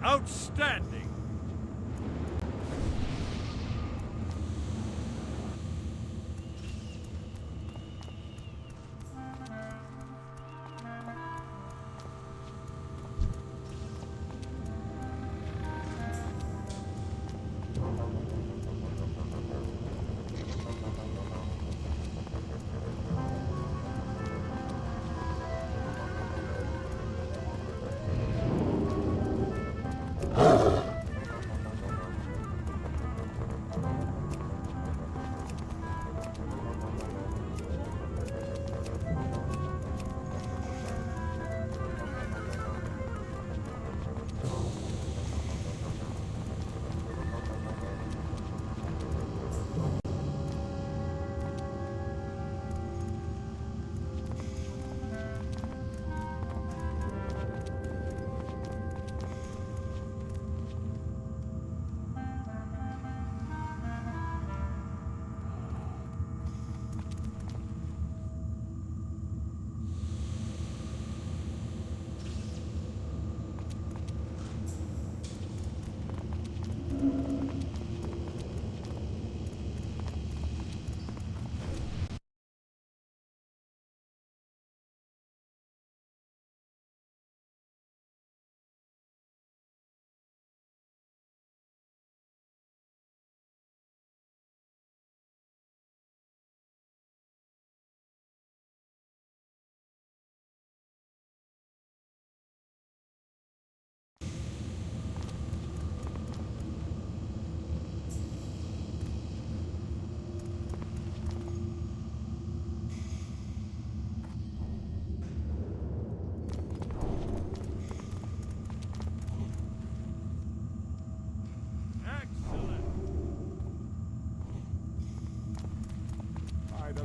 Outstanding!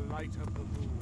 Light of the moon.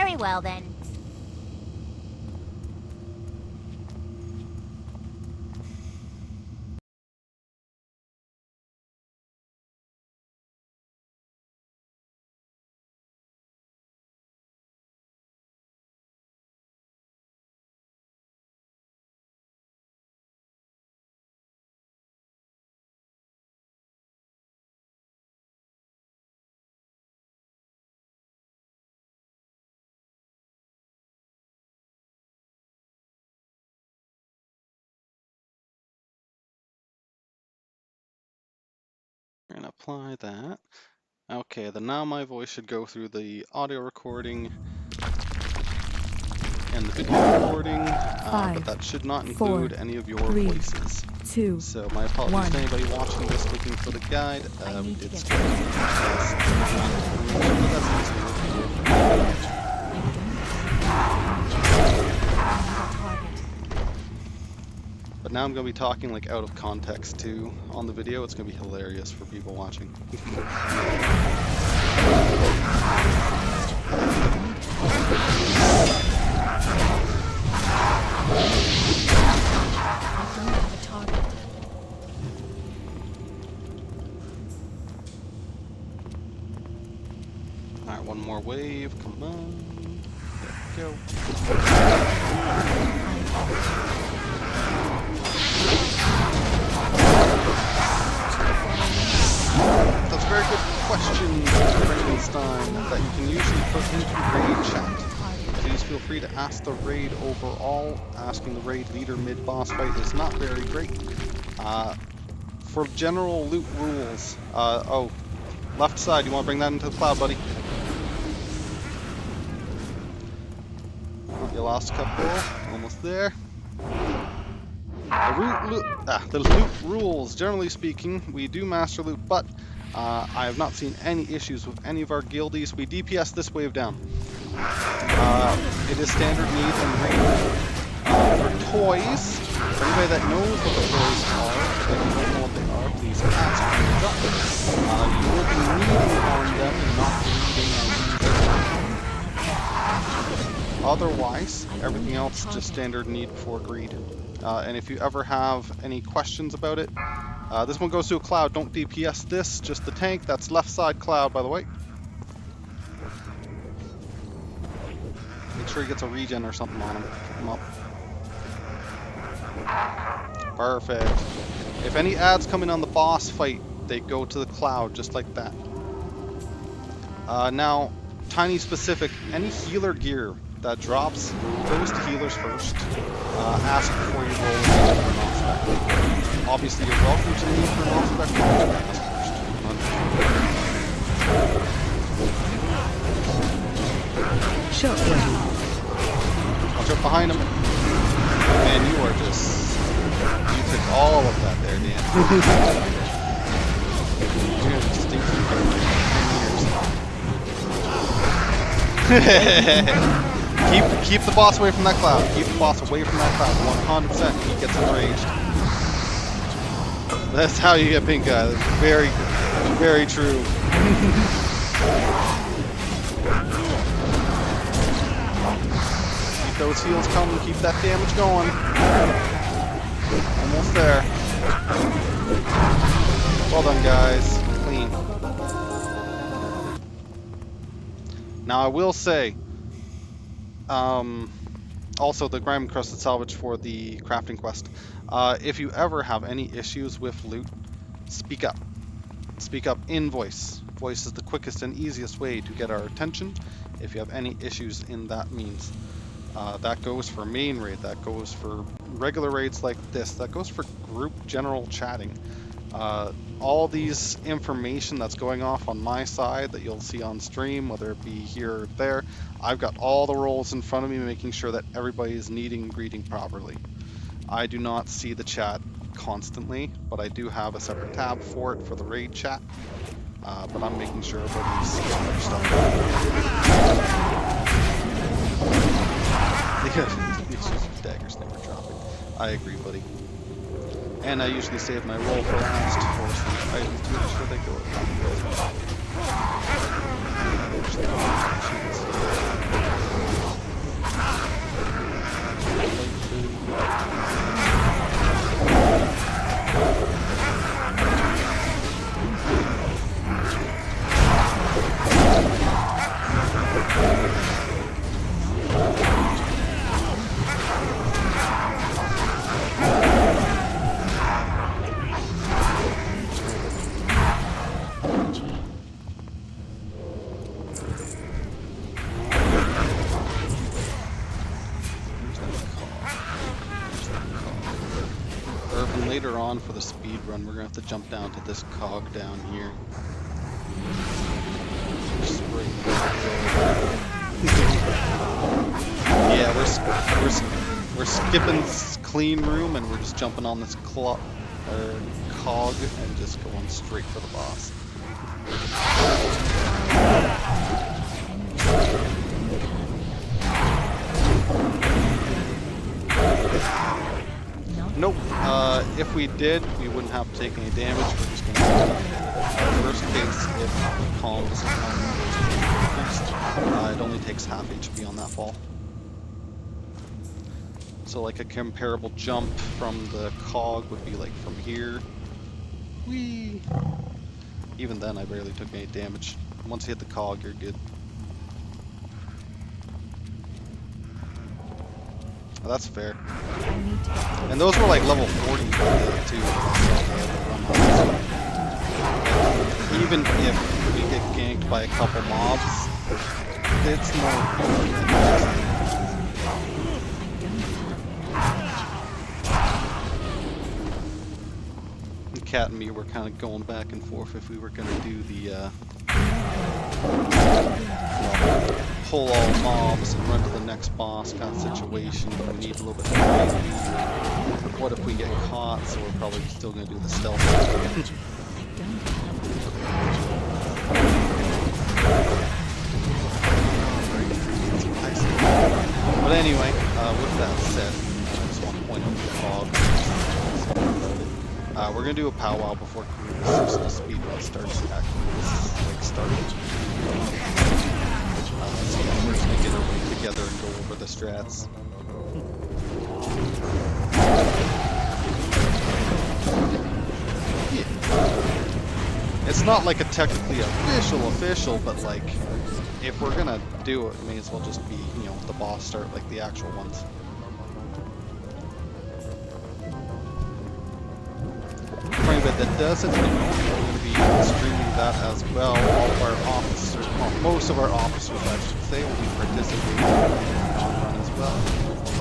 Very well then. We're gonna apply that. Okay, then now my voice should go through the audio recording and the video recording, but that should not include any of your voices. 2, So my apologies 1. to anybody watching this looking for the guide. We need to did get skip information, but that's easily But now I'm going to be talking like out of context too on the video. It's going to be hilarious for people watching. Alright, one more wave. Come on. There we go. That's a very good question, Frankenstein, that you can usually put into raid chat. Please feel free to ask the raid overall. Asking the raid leader mid-boss fight is not very great. For general loot rules, oh, left side, you want to bring that into the cloud, buddy? Oh, you lost a couple, almost there. The loot rules, generally speaking, we do master loot, but I have not seen any issues with any of our guildies. We DPS this wave down. It is standard needs and raid. For toys, for anybody that knows what the toys are, if you don't know what they are, please ask hands up. You will be needing on them and not reading on. Otherwise, everything else just standard need before greed. And if you ever have any questions about it, this one goes to a cloud. Don't DPS this, just the tank. That's left side cloud, by the way. Make sure he gets a regen or something on him. Pick him up. Perfect. If any ads come in on the boss fight, they go to the cloud, just like that. Now, tiny specific, any healer gear that drops goes to healers first. Ask before you roll for an off-spec. Obviously, you're welcome to leave for an off-spec, but ask first. Shockwave. Watch out behind him. Man, you are just... You took all of that there, Dan. You're gonna be stinking for 10 years. Keep the boss away from that cloud. Keep the boss away from that cloud. 100%. He gets enraged. That's how you get pink eye. That's very, very true. Keep those heals coming. Keep that damage going. Almost there. Well done, guys. Clean. Now I will say, also the Grime Encrusted Salvage for the crafting quest. If you ever have any issues with loot, speak up. Speak up in voice. Voice is the quickest and easiest way to get our attention if you have any issues in that means. That goes for main raid, that goes for regular raids like this, that goes for group general chatting. All these information that's going off on my side that you'll see on stream, whether it be here or there, I've got all the roles in front of me making sure that everybody is needing and greeting properly. I do not see the chat constantly, but I do have a separate tab for it for the raid chat. But I'm making sure everybody sees all their stuff. These daggers never dropping. I agree, buddy. And I usually save my roll for last for some items to make sure they go at Later on for the speed run, we're gonna have to jump down to this cog down here. Yeah, we're skipping clean room and we're just jumping on this cog and just going straight for the boss. Nope. If we did, we wouldn't have to take any damage. We're just going to worst case if the calm doesn't come it only takes half HP on that fall. So like a comparable jump from the cog would be like from here. Whee! Even then I barely took any damage. Once you hit the cog, you're good. Oh, that's fair. And those were like level 40 too. Even if we get ganked by a couple mobs, it's more. The cat and me were kind of going back and forth if we were going to do the pull all mobs and run to the next boss kind of situation. We need a little bit of time. What if we get caught? So we're probably still going to do the stealth. But anyway, with that said, I just want to point out the fog. We're going to do a powwow before the speed run starts. Actually, this is like starting. So we're just going to get everybody together and go over the strats. It's not like a technically official, but like, if we're gonna do it, it may as well just be, you know, the boss start like the actual ones. For anybody that doesn't know, we're going to be streaming that as well. All of our officers, well, most of our officers, I should say, will be participating in the run as well.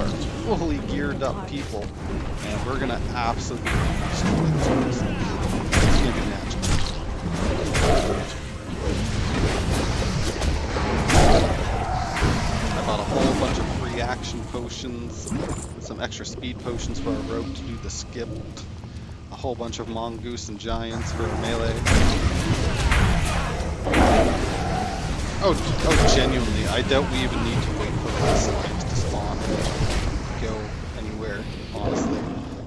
Our fully geared up people, and we're gonna absolutely destroy this place. It's gonna be magic. I bought a whole bunch of free action potions, some extra speed potions for our rogue to do the skip, a whole bunch of mongoose and giants for our melee. Oh, genuinely, I doubt we even need to wait for the slimes to spawn and go anywhere, honestly.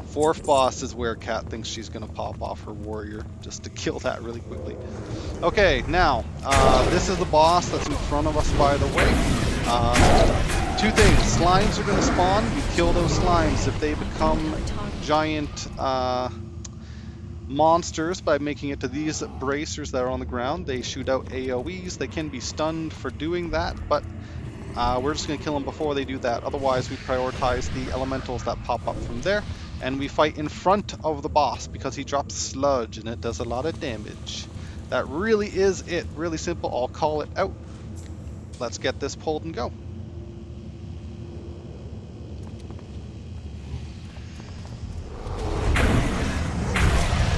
Fourth boss is where Kat thinks she's going to pop off her warrior, just to kill that really quickly. Okay, now, this is the boss that's in front of us, by the way. Two things. Slimes are going to spawn. You kill those slimes. If they become giant monsters by making it to these bracers that are on the ground, they shoot out AoEs. They can be stunned for doing that, but we're just going to kill them before they do that. Otherwise, we prioritize the elementals that pop up from there, and we fight in front of the boss because he drops sludge and it does a lot of damage. That really is it. Really simple. I'll call it out. Let's get this pulled and go.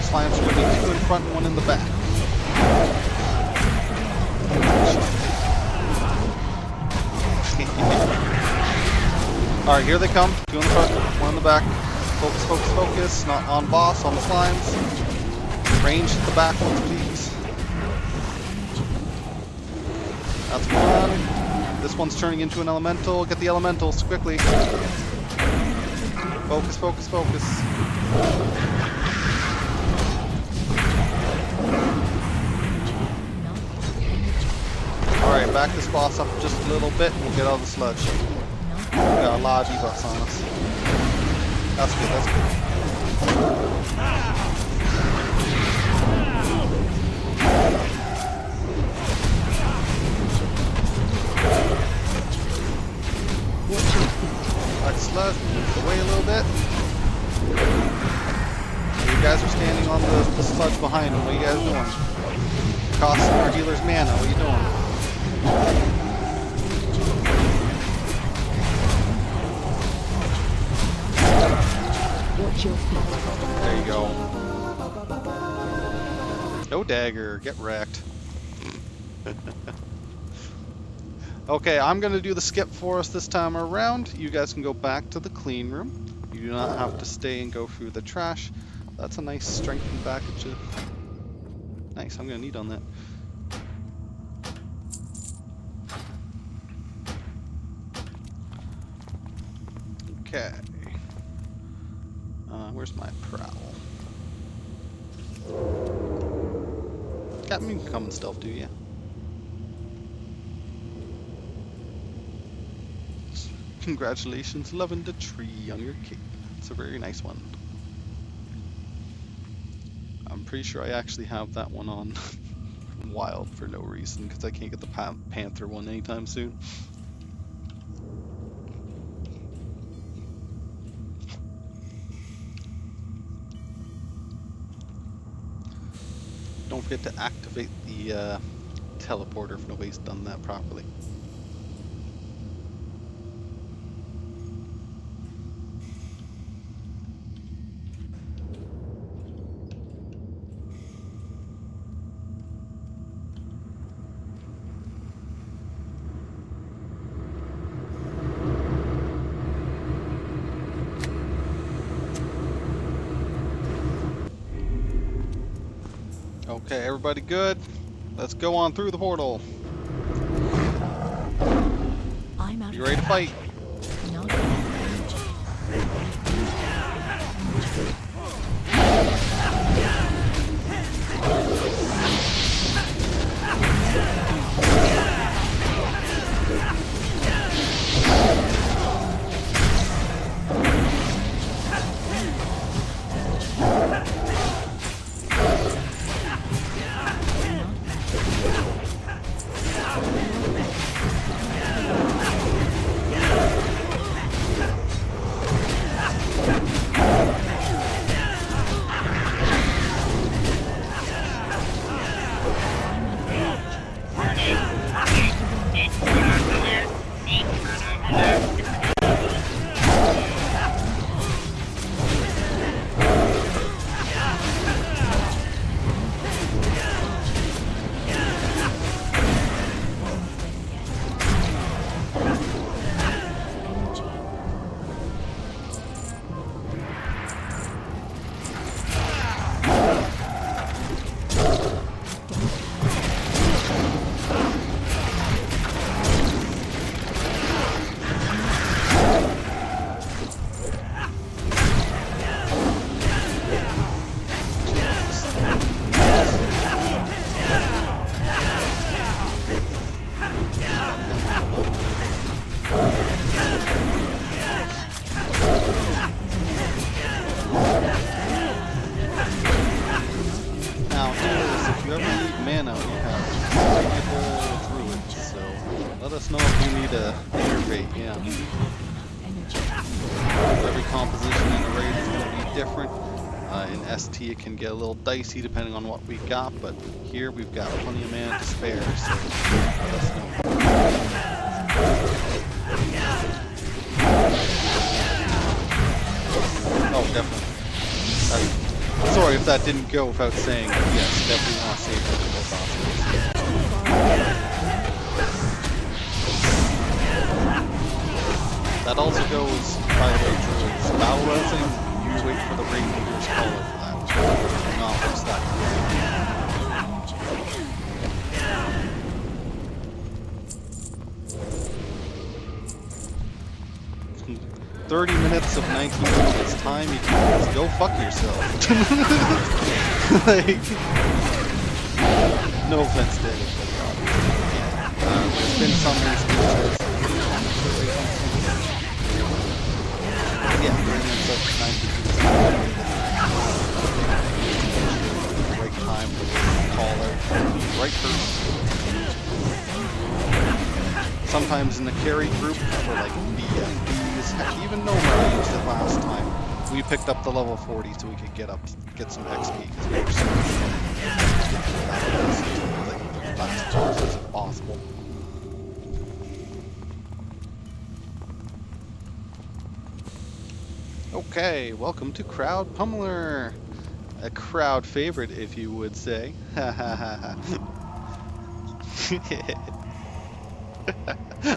Slimes are going to be two in front and one in the back. Alright, here they come. Two in the front, one in the back. Focus, focus, focus. Not on boss, on the slimes. Range at the back ones, please. That's one. This one's turning into an elemental. Get the elementals quickly. Focus, focus, focus. Alright, back this boss up just a little bit and we'll get all the sludge. Got a lot of debuffs on us. That's good, that's good. Slut, away a little bit. You guys are standing on the sludge behind him. What are you guys doing? Costing our healer's mana. What are you doing? There you go. No dagger. Get wrecked. Okay, I'm going to do the skip for us this time around. You guys can go back to the clean room. You do not have to stay and go through the trash. That's a nice strengthened package. Nice, I'm going to need on that. Okay. Where's my prowl? Captain, you can come and stealth, do you? Congratulations, loving the tree on your cape. It's a very nice one. I'm pretty sure I actually have that one on wild for no reason, because I can't get the panther one anytime soon. Don't forget to activate the teleporter if nobody's done that properly. Okay, everybody good? Let's go on through the portal. You ready to fight? Let us know if you need a innervate, yeah. Every composition in the raid is going to be different. In ST it can get a little dicey depending on what we got, but here we've got plenty of mana to spare, so let us know. Oh, definitely. Sorry if that didn't go without saying, yes, definitely want to save vegetable sauces. That also goes, by the way, towards battle rousing. You wait for the raid leader's call for that. Not what's that. 30 minutes of 19 minutes time, you can just go fuck yourself. Like, no offense to anybody, there's been some instances. Yeah, it's like 92%. Right time, call out, right person. Sometimes in the carry group, for like BFBs, heck, even Gnomeregan used it last time. We picked up the level 40 so we could get some XP because we were so like last boss as possible. Okay, welcome to Crowd Pummeler. A crowd favorite, if you would say. Ha ha ha ha.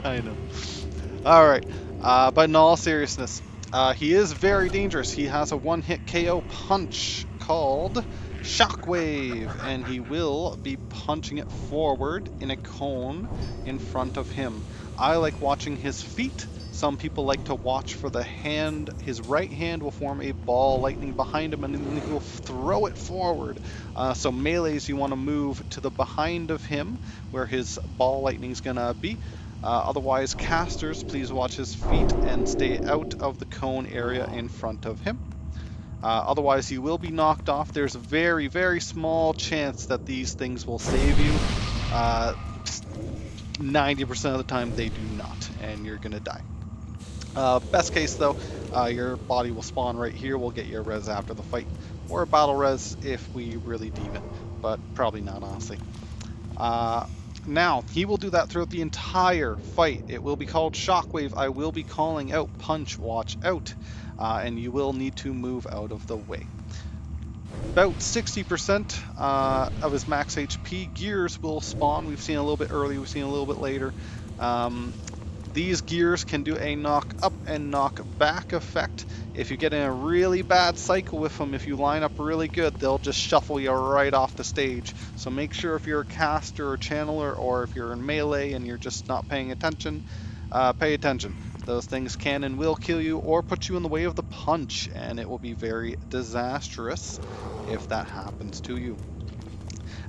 I know. Alright, but in all seriousness, he is very dangerous. He has a one-hit KO punch called Shockwave, and he will be punching it forward in a cone in front of him. I like watching his feet. Some people like to watch for the hand. His right hand will form a ball lightning behind him, and then he will throw it forward. So melees, you want to move to the behind of him, where his ball lightning is going to be. Otherwise, casters, please watch his feet and stay out of the cone area in front of him. Otherwise, he will be knocked off. There's a very, very small chance that these things will save you. 90% of the time, they do not, and you're going to die. Best case, though, your body will spawn right here. We'll get your res after the fight, or a battle res if we really deem it, but probably not, honestly. Now, he will do that throughout the entire fight. It will be called Shockwave. I will be calling out Punch, watch out, and you will need to move out of the way. About 60% of his max HP gears will spawn. We've seen a little bit early, we've seen a little bit later. These gears can do a knock up and knock back effect. If you get in a really bad cycle with them, if you line up really good, they'll just shuffle you right off the stage. So make sure if you're a caster or channeler, or if you're in melee and you're just not paying attention, pay attention. Those things can and will kill you or put you in the way of the punch, and it will be very disastrous if that happens to you.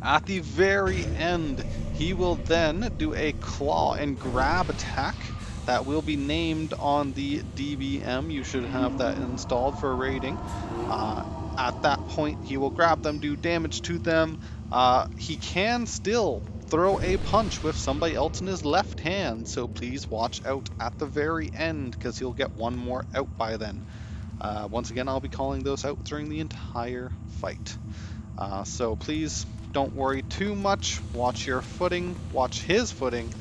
At the very end, he will then do a claw and grab attack that will be named on the DBM. You should have that installed for raiding. At that point, he will grab them, do damage to them. He can still throw a punch with somebody else in his left hand, so please watch out at the very end because he'll get one more out by then. Once again, I'll be calling those out during the entire fight. So please don't worry too much. Watch your footing, watch his footing,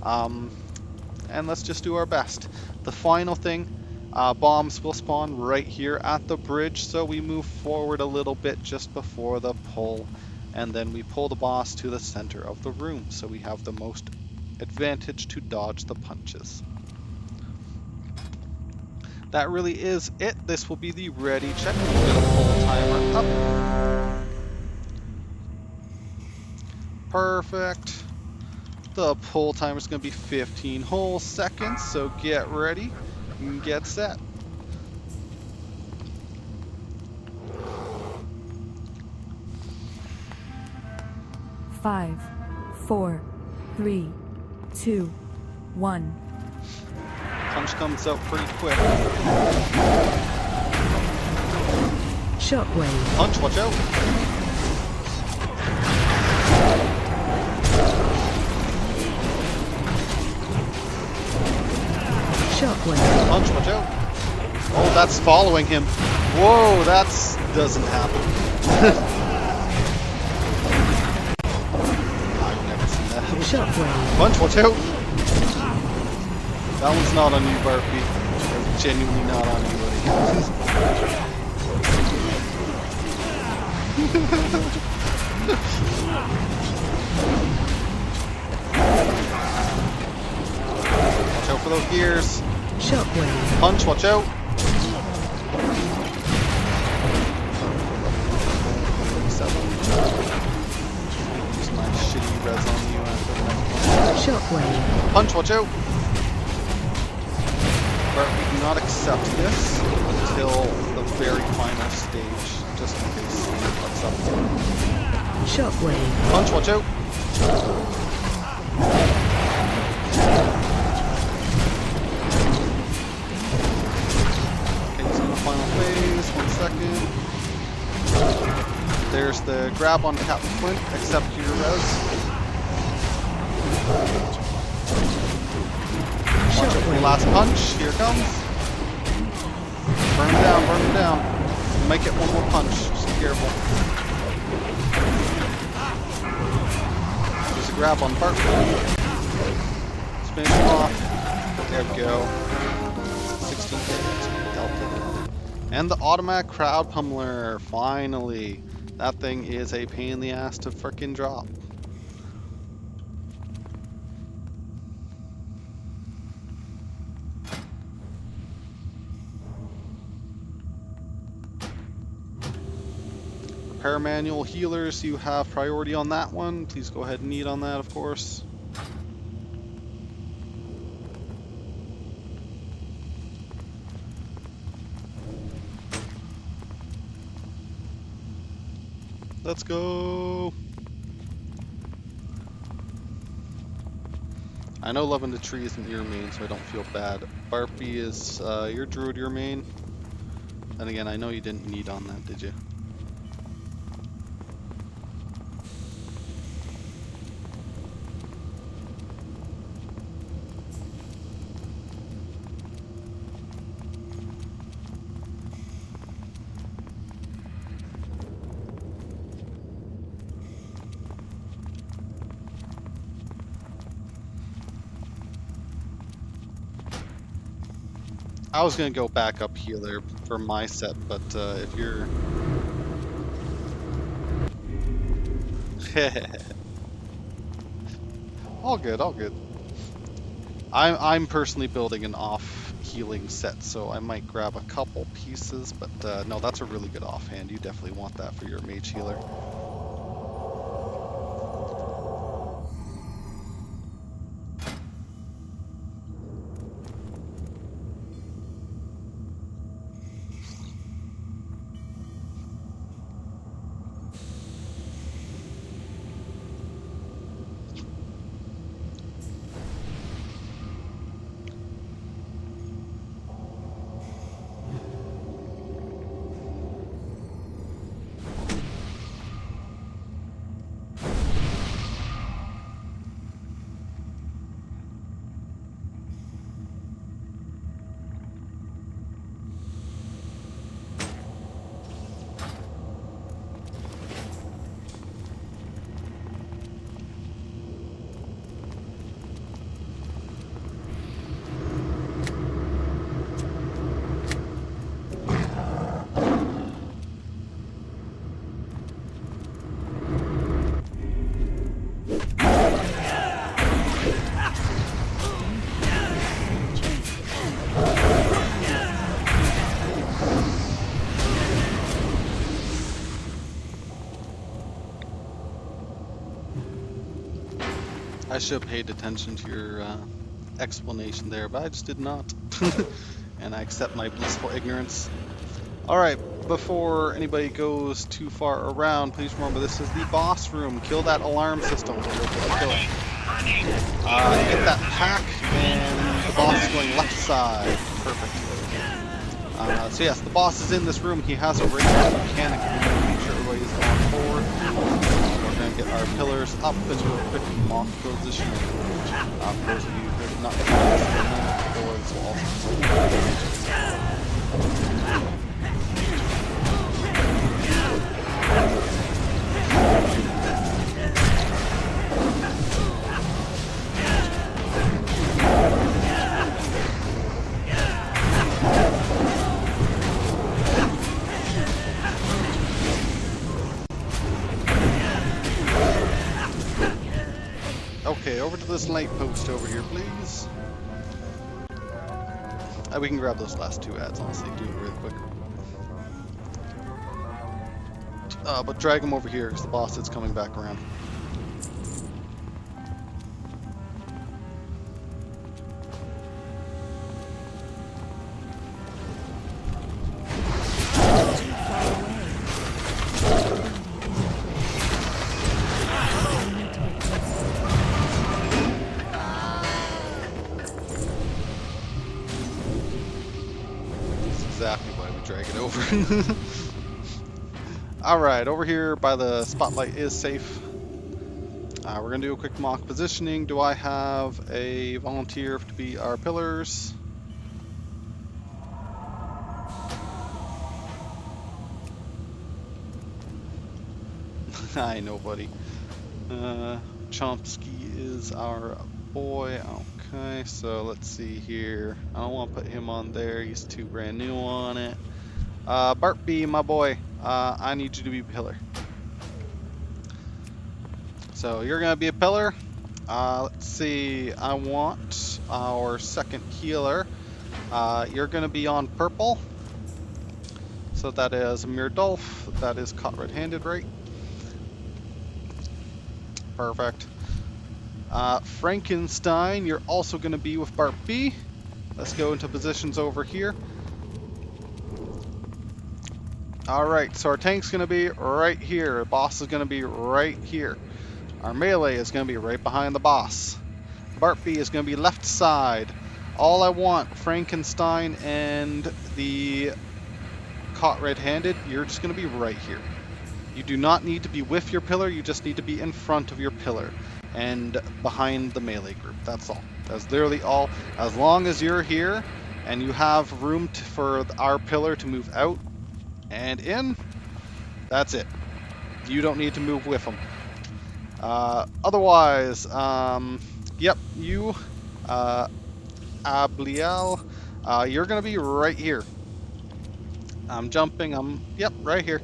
and let's just do our best. The final thing, bombs will spawn right here at the bridge, so we move forward a little bit just before the pull, and then we pull the boss to the center of the room, so we have the most advantage to dodge the punches. That really is it. This will be the ready check. We'll get a pull timer up. Perfect. The pull timer is going to be 15 whole seconds, so get ready and get set. Five, 4, 3, 2, 1. Punch comes out pretty quick. Shockwave. Punch, watch out. Shockwave. Punch, watch out. Oh, that's following him. Whoa, that's doesn't happen. I've never seen that. Shockwave. Punch, watch out. That one's not on you, Barfy. That's genuinely not on you, buddy. Watch out for those gears. Shockwave. Punch, watch out. Use my shitty res on you after the next one. Shockwave. Punch, watch out. But we do not accept this until the very final stage, just in case someone fucks up. Shockwave. Punch, watch out. Okay, second. There's the grab on Captain Flint, accept your res. Watch out for the last punch, here it comes. Burn him down, burn him down. You might get one more punch, just be careful. There's a grab on Bart. Let's finish him off. There we go. 16 hits, Delta. And the automatic crowd pummeler, finally. That thing is a pain in the ass to frickin' drop. Repair manual healers, you have priority on that one. Please go ahead and eat on that, of course. Let's go. I know loving the tree isn't your main, so I don't feel bad. Barpy is your druid your main. And again, I know you didn't need on that, did you? I was gonna go back up healer for my set, but if you're all good, all good. I'm personally building an off healing set, so I might grab a couple pieces, but no, that's a really good offhand. You definitely want that for your mage healer. I should have paid attention to your explanation there, but I just did not. And I accept my blissful ignorance. Alright, before anybody goes too far around, please remember this is the boss room. Kill that alarm system. Kill it. Get that pack, and the boss is going left side. Perfect. So yes, the boss is in this room. He has a radio mechanic. Make sure everybody is on board. We're going to get our pillars up into a quick mock position. For those of you who did not get this, will also Okay, over to this light post over here, please. We can grab those last two ads, honestly, do it really quick. But drag them over here, because the boss is coming back around. Exactly why we drag it over. Alright, over here by the spotlight is safe. We're going to do a quick mock positioning. Do I have a volunteer to be our pillars? Hi, nobody. Chomsky is our boy. Okay, so let's see here. I don't want to put him on there. He's too brand new on it. Bart B, my boy. I need you to be a pillar. So you're going to be a pillar. Let's see. I want our second healer. You're going to be on purple. So that is Mirdolf. That is caught red-handed, right? Perfect. Frankenstein, you're also going to be with Bart B. Let's go into positions over here. Alright, so our tank's going to be right here. The boss is going to be right here. Our melee is going to be right behind the boss. Bart B is going to be left side. All I want, Frankenstein and the caught red-handed, you're just going to be right here. You do not need to be with your pillar, you just need to be in front of your pillar and behind the melee group. That's all. That's literally all. As long as you're here and you have room for our pillar to move out and in, that's it. You don't need to move with them. Otherwise, yep, you, Abliel, you're going to be right here. I'm jumping, yep, right here.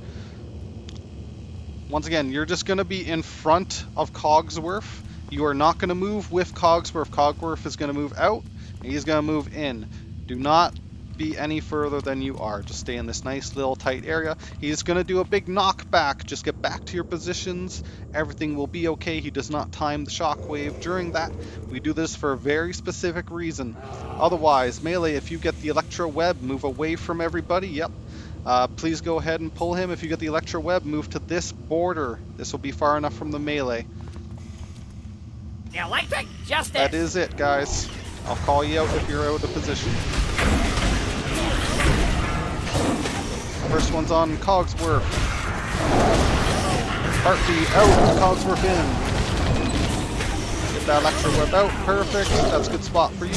Once again, you're just going to be in front of Cogsworth. You are not going to move with Cogsworth. Cogsworth is going to move out, and he's going to move in. Do not be any further than you are. Just stay in this nice little tight area. He's going to do a big knockback. Just get back to your positions. Everything will be okay. He does not time the shockwave during that. We do this for a very specific reason. Otherwise, melee, if you get the electro web, move away from everybody. Yep. Please go ahead and pull him. If you get the electro web, move to this border. This will be far enough from the melee. Electric justice. That is it, guys. I'll call you out if you're out of position. First one's on Cogsworth. Heartbeat out, Cogsworth in. Get that electro web out. Perfect. That's a good spot for you.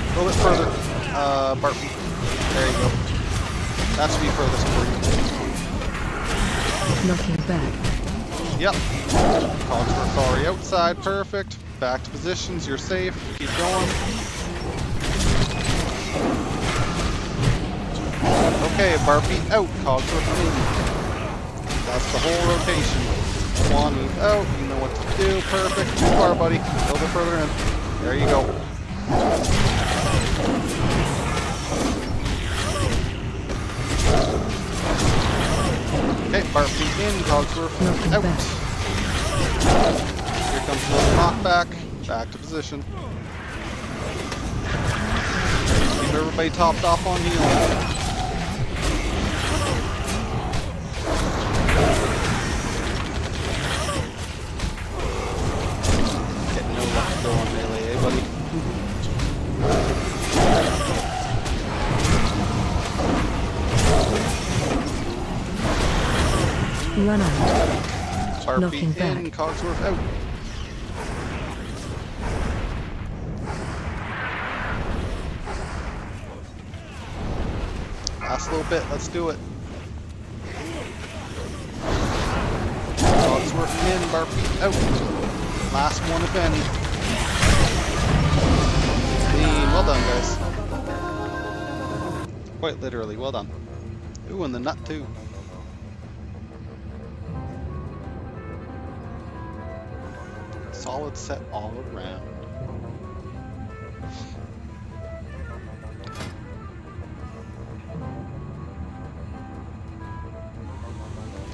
A little bit further. Bartbeat. There you go. That should be furthest for you. Knocking back. Yep. Cogsworth already outside. Perfect. Back to positions. You're safe. Keep going. Okay, Bartbeat out. Cogsworth in. That's the whole rotation. One, move out. You know what to do. Perfect. Too far, buddy. A little bit further in. There you go. Okay, Bartbeat in, Cogsworth out. Here comes a little knockback. Back to position. Keep everybody topped off on healing. Getting no luck to go on melee, eh, buddy? Run out. Bartbeat in, back. Cogsworth out. Last little bit, let's do it. Cogsworth in, Bartbeat out. Last one if any. Clean, well done, guys. Quite literally, well done. Ooh, and the nut too. Solid set all around.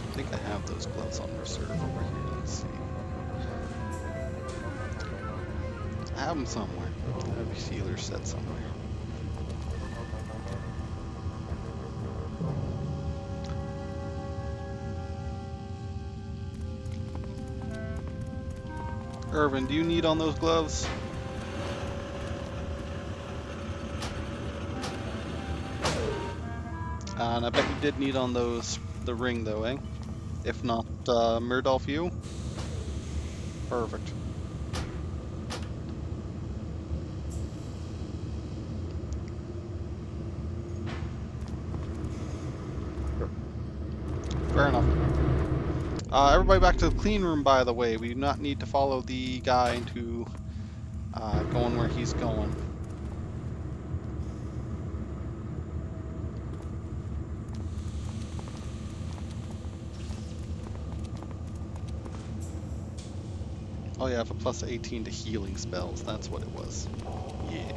I think I have those gloves on reserve over here. Let's see. I have them somewhere. I have a healer set somewhere. Irvin, do you need on those gloves? And I bet you did need on those the ring though, eh? If not, Myrdolf you? Perfect. Fair enough. Everybody back to the clean room, by the way. We do not need to follow the guy into going where he's going. Oh yeah, I have a plus 18 to healing spells. That's what it was. Yeah.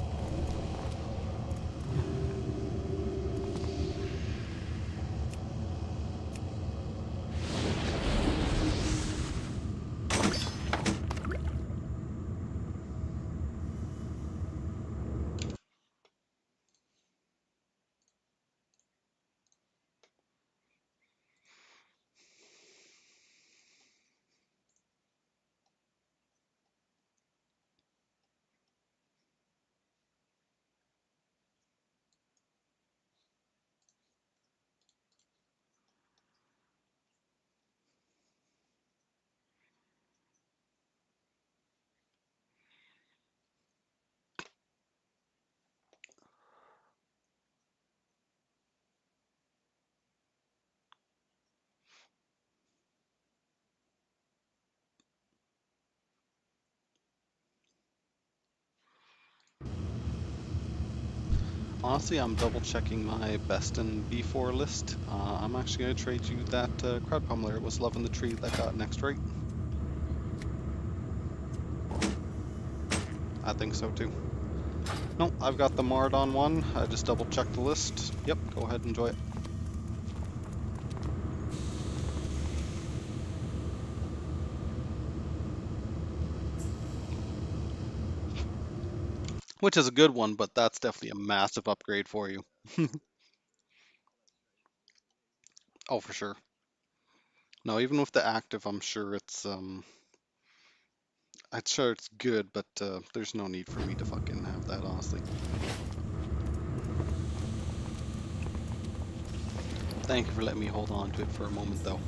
Honestly, I'm double checking my best in B4 list. I'm actually going to trade you that crowd pummeler. It was loving the tree that got next right. I think so too. No, I've got the Mardon one. I just double checked the list. Yep, go ahead and enjoy it. Which is a good one, but that's definitely a massive upgrade for you. Oh, for sure. No, even with the active, I'm sure I'm sure it's good, but there's no need for me to fucking have that, honestly. Thank you for letting me hold on to it for a moment, though.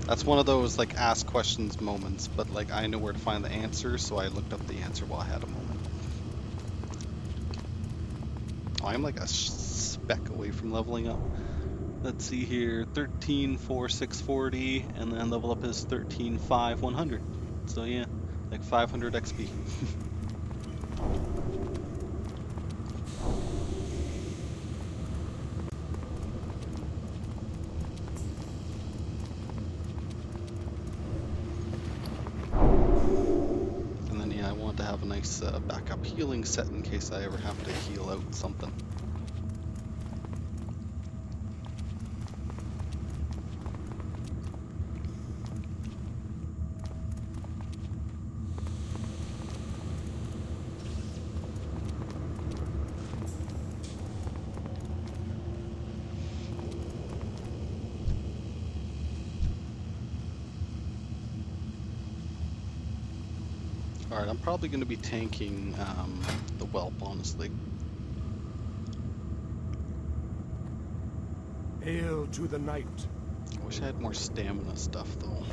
That's one of those, like, ask questions moments, but, like, I know where to find the answer, so I looked up the answer while I had a moment. Oh, I'm like a speck away from leveling up. Let's see here, 13, 4, 640, and then level up is 13, 5, 100. So yeah, like 500 XP. And then yeah, I want to have a nice backup healing set in case I ever have to heal out something. Alright, I'm probably going to be tanking the whelp, honestly. Hail to the night. I wish I had more stamina stuff, though.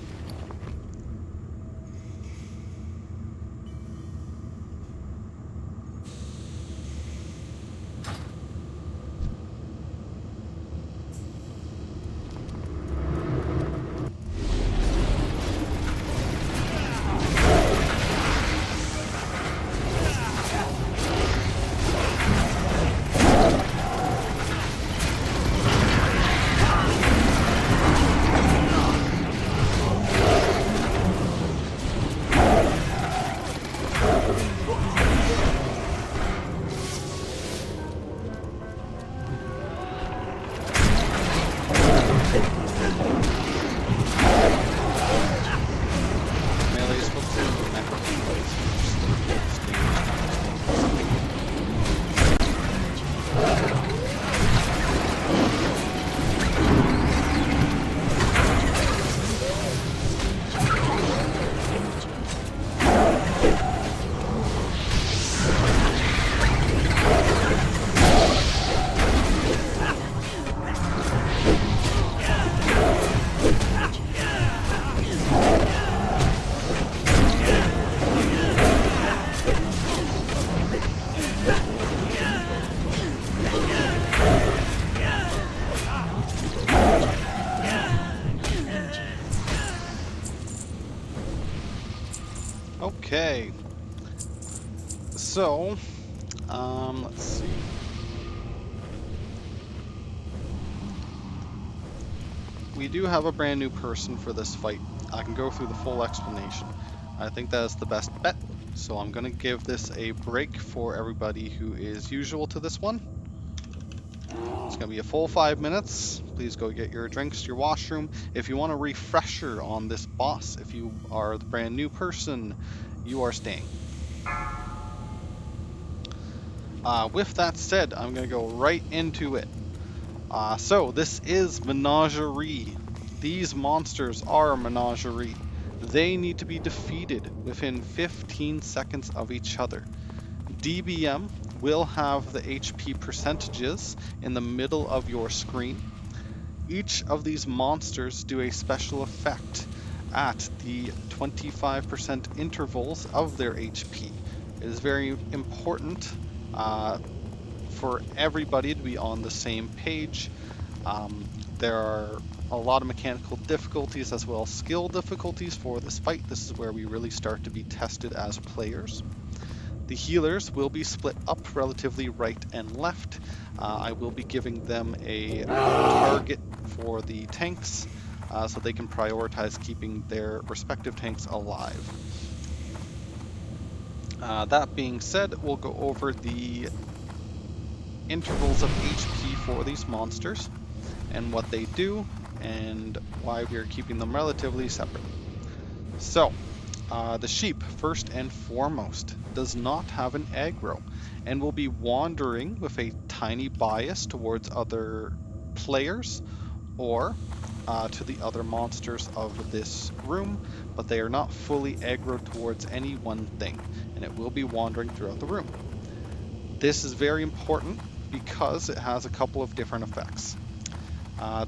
So, let's see. We do have a brand new person for this fight. I can go through the full explanation. I think that is the best bet, so I'm going to give this a break for everybody who is usual to this one. It's going to be a full 5 minutes. Please go get your drinks, your washroom. If you want a refresher on this boss, if you are the brand new person, you are staying. With that said, I'm going to go right into it. So this is Menagerie. These monsters are Menagerie. They need to be defeated within 15 seconds of each other. DBM will have the HP percentages in the middle of your screen. Each of these monsters do a special effect at the 25% intervals of their HP. It is very important for everybody to be on the same page. There are a lot of mechanical difficulties as well as skill difficulties for this fight. This is where we really start to be tested as players. The healers will be split up relatively right and left. I will be giving them a target for the tanks so they can prioritize keeping their respective tanks alive. That being said, we'll go over the intervals of HP for these monsters and what they do and why we are keeping them relatively separate. So, the sheep, first and foremost, does not have an aggro and will be wandering with a tiny bias towards other players or to the other monsters of this room, but they are not fully aggro towards any one thing, and it will be wandering throughout the room. This is very important because it has a couple of different effects.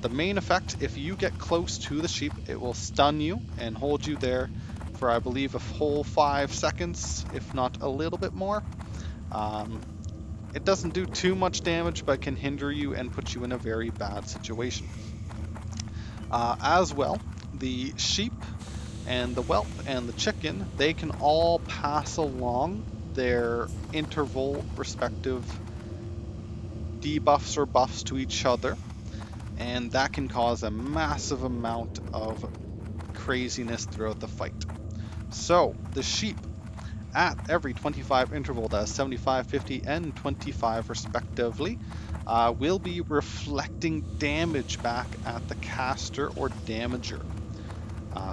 The main effect, if you get close to the sheep, it will stun you and hold you there for, I believe, a whole 5 seconds, if not a little bit more. It doesn't do too much damage, but can hinder you and put you in a very bad situation. As well, the sheep and the whelp and the chicken, they can all pass along their interval respective debuffs or buffs to each other, and that can cause a massive amount of craziness throughout the fight. So, the sheep, at every 25 interval, that is 75, 50, and 25 respectively, will be reflecting damage back at the caster or damager.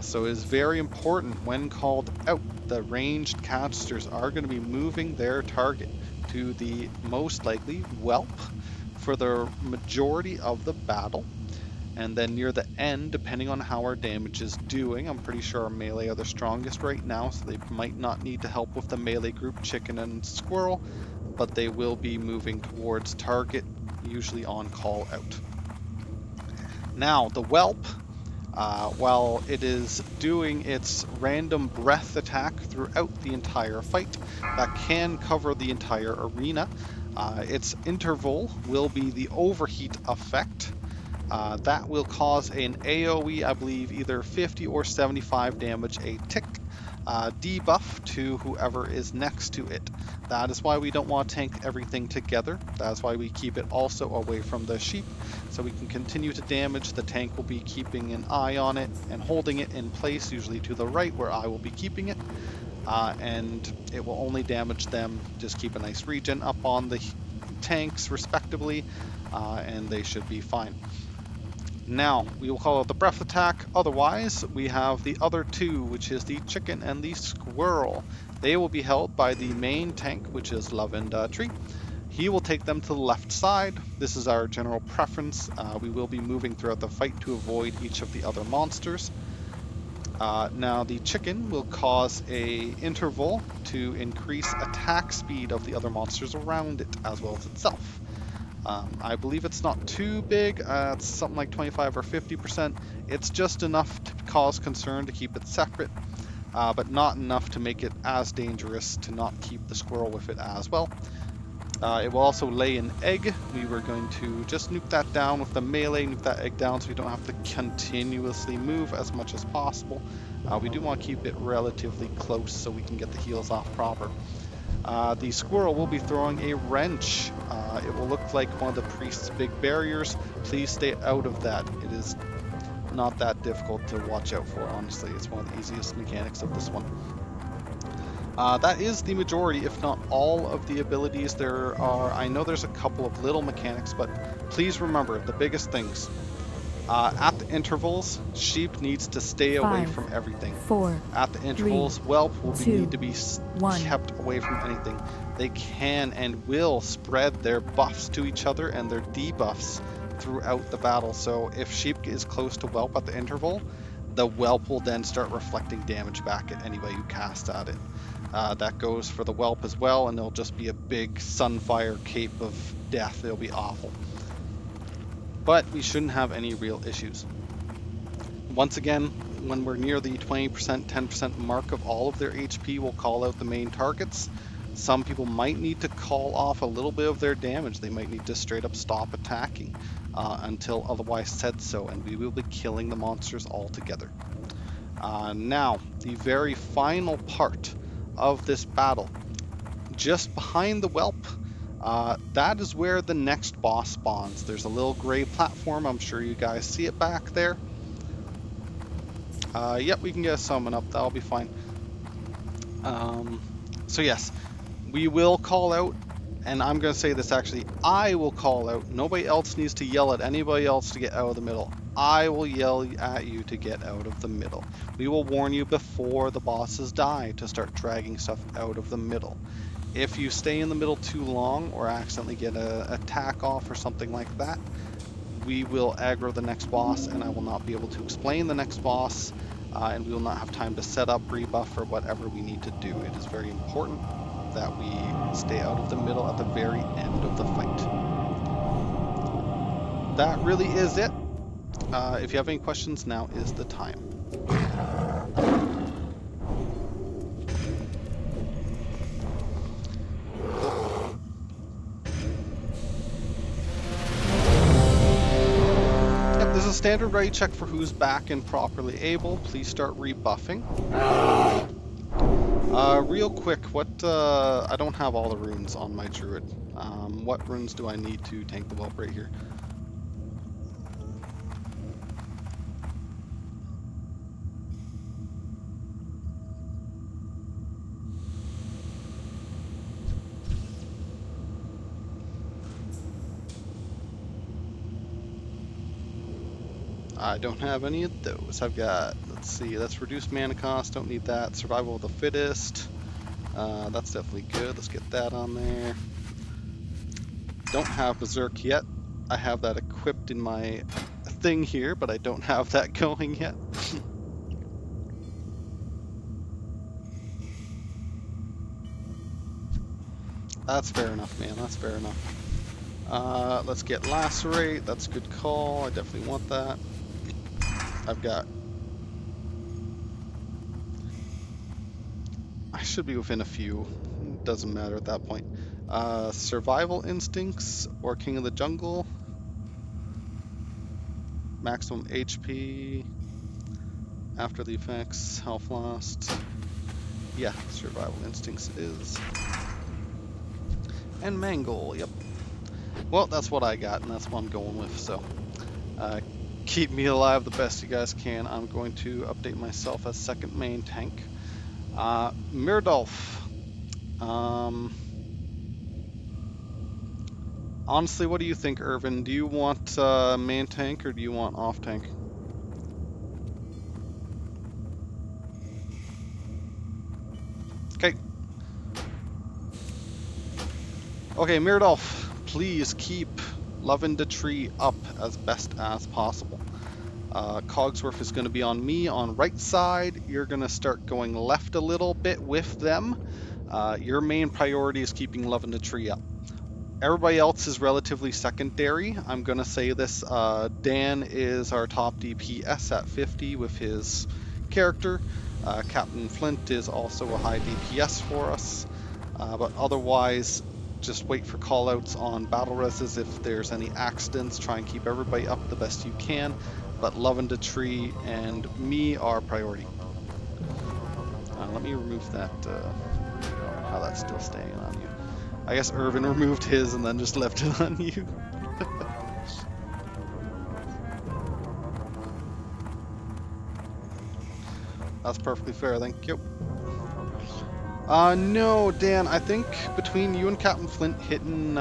So it is very important when called out, the ranged casters are going to be moving their target to the most likely whelp for the majority of the battle. And then near the end, depending on how our damage is doing, I'm pretty sure our melee are the strongest right now, so they might not need to help with the melee group, chicken and squirrel, but they will be moving towards target, usually on call out. Now, the whelp, while it is doing its random breath attack throughout the entire fight, that can cover the entire arena. Its interval will be the overheat effect. That will cause an AoE, I believe, either 50 or 75 damage a tick debuff to whoever is next to it. That is why we don't want to tank everything together. That's why we keep it also away from the sheep, so we can continue to damage. The tank will be keeping an eye on it and holding it in place, usually to the right where I will be keeping it. And it will only damage them. Just keep a nice regen up on the tanks respectively, and they should be fine. Now, we will call it the breath attack. Otherwise, we have the other two, which is the chicken and the squirrel. They will be held by the main tank, which is Lavender Tree. He will take them to the left side. This is our general preference. We will be moving throughout the fight to avoid each of the other monsters. Now, the chicken will cause a interval to increase attack speed of the other monsters around it, as well as itself. I believe it's not too big, it's something like 25 or 50%. It's just enough to cause concern to keep it separate, but not enough to make it as dangerous to not keep the squirrel with it as well. It will also lay an egg. We were going to just nuke that down with the melee, nuke that egg down so we don't have to continuously move as much as possible. We do want to keep it relatively close so we can get the heals off proper. The squirrel will be throwing a wrench. It will look like one of the priest's big barriers. Please stay out of that. It is not that difficult to watch out for, honestly. It's one of the easiest mechanics of this one. That is the majority, if not all, of the abilities. I know there's a couple of little mechanics, but please remember the biggest things. At the intervals, sheep needs to stay away 5, from everything. 4, At the intervals, whelp will 2, need to be 1. kept away from anything. They can and will spread their buffs to each other and their debuffs throughout the battle. So if sheep is close to whelp at the interval, the whelp will then start reflecting damage back at anybody who casts at it. That goes for the whelp as well, and it'll just be a big sunfire cape of death. It'll be awful. But we shouldn't have any real issues. Once again, when we're near the 20%, 10% mark of all of their HP, we'll call out the main targets. Some people might need to call off a little bit of their damage. They might need to straight up stop attacking until otherwise said so, and we will be killing the monsters altogether. Now, the very final part of this battle, just behind the whelp, that is where the next boss spawns. There's a little gray platform. I'm sure you guys see it back there. Yep, we can get a summon up. That'll be fine. So yes, we will call out, and I'm going to say this actually, I will call out. Nobody else needs to yell at anybody else to get out of the middle. I will yell at you to get out of the middle. We will warn you before the bosses die to start dragging stuff out of the middle. If you stay in the middle too long or accidentally get an attack off or something like that, we will aggro the next boss, and I will not be able to explain the next boss, and we will not have time to set up, rebuff, or whatever we need to do. It is very important that we stay out of the middle at the very end of the fight. That really is it. If you have any questions, now is the time. A standard ready check for who's back and properly able. Please start rebuffing. Real quick, what I don't have all the runes on my druid. What runes do I need to tank the whelp right here? I don't have any of those. I've got, let's see, that's reduced mana cost, don't need that. Survival of the fittest, that's definitely good. Let's get that on there. Don't have Berserk yet. I have that equipped in my thing here, but I don't have that going yet. That's fair enough, man, that's fair enough. Let's get Lacerate, that's a good call, I definitely want that. I've got... I should be within a few. Doesn't matter at that point. Survival Instincts or King of the Jungle. Maximum HP. After the effects. Health lost. Yeah, Survival Instincts it is. And Mangle, yep. Well, that's what I got, and that's what I'm going with, so... keep me alive the best you guys can. I'm going to update myself as second main tank. Myrdolf. Honestly, what do you think, Irvin? Do you want main tank or do you want off tank? Okay. Okay, Myrdolf, please keep Loving the Tree up as best as possible. Cogsworth is going to be on me on right side. You're going to start going left a little bit with them. Your main priority is keeping Loving the Tree up. Everybody else is relatively secondary. I'm going to say this. Dan is our top DPS at 50 with his character. Captain Flint is also a high DPS for us. But otherwise, just wait for callouts on battle reses if there's any accidents. Try and keep everybody up the best you can, but Loving the Tree and me are priority. Let me remove that Oh, that's still staying on you. I guess Irvin removed his and then just left it on you. That's perfectly fair, thank you. No, Dan, I think between you and Captain Flint hitting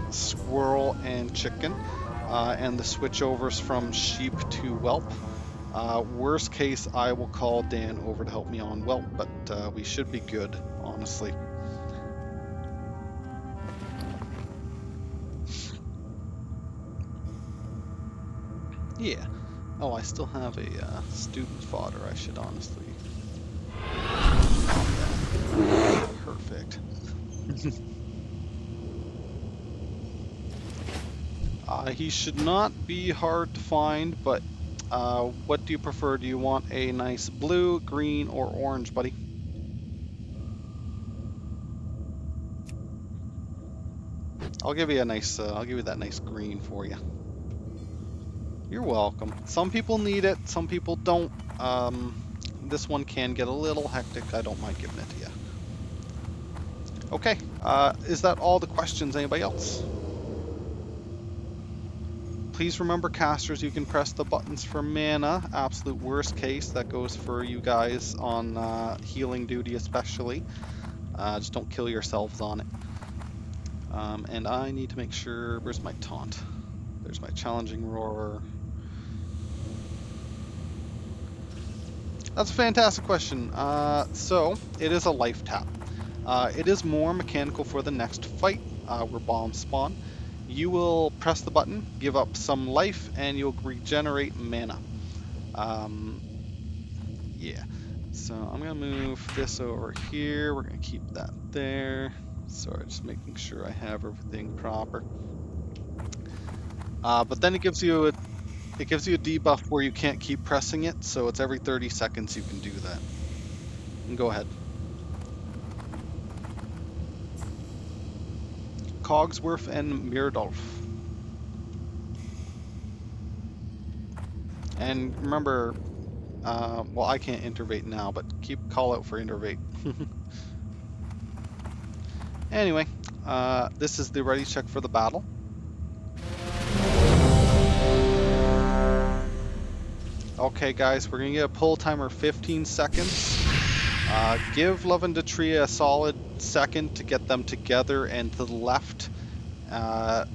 squirrel and chicken, and the switchovers from sheep to whelp, worst case, I will call Dan over to help me on whelp, but we should be good, honestly. Yeah. Oh, I still have a student fodder. I should honestly. Perfect. He should not be hard to find, but what do you prefer? Do you want a nice blue, green, or orange, buddy? I'll give you a nice. I'll give you that nice green for you. You're welcome. Some people need it, some people don't. This one can get a little hectic. I don't mind giving it to you. Okay, is that all the questions? Anybody else? Please remember, casters, you can press the buttons for mana. Absolute worst case, that goes for you guys on healing duty especially. Just don't kill yourselves on it. And I need to make sure, where's my taunt? There's my challenging roar. That's a fantastic question. So, it is a life tap. It is more mechanical for the next fight, where bombs spawn. You will press the button, give up some life, and you'll regenerate mana. Yeah. So, I'm going to move this over here. We're going to keep that there. Sorry, just making sure I have everything proper. But then it gives you a debuff where you can't keep pressing it, so it's every 30 seconds you can do that. And go ahead. Cogsworth and Myrdulf. And remember, well, I can't intervate now, but keep call out for intervate. Anyway, this is the ready check for the battle. Okay, guys, we're gonna get a pull timer 15 seconds. Give Love and Detria a solid second to get them together, and to the left,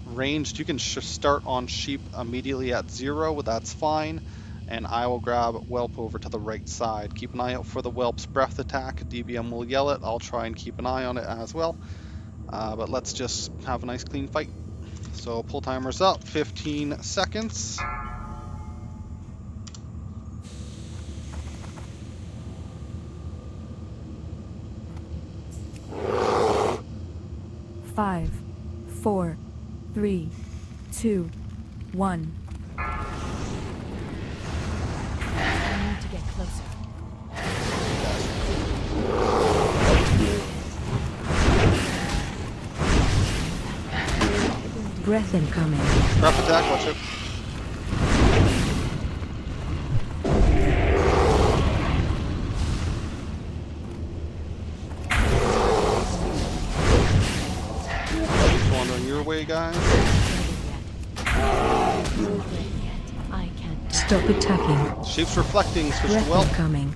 ranged, you can start on sheep immediately at 0, that's fine. And I will grab whelp over to the right side. Keep an eye out for the whelp's breath attack. DBM will yell it. I'll try and keep an eye on it as well. But let's just have a nice clean fight. So pull timer's up, 15 seconds. Five, 4, 3, 2, 1. I need to get closer. Breath incoming. Breath attack, watch it. Wandering your way, guys. I can't stop attacking. Sheep's reflecting, switch to Breath whelp. incoming.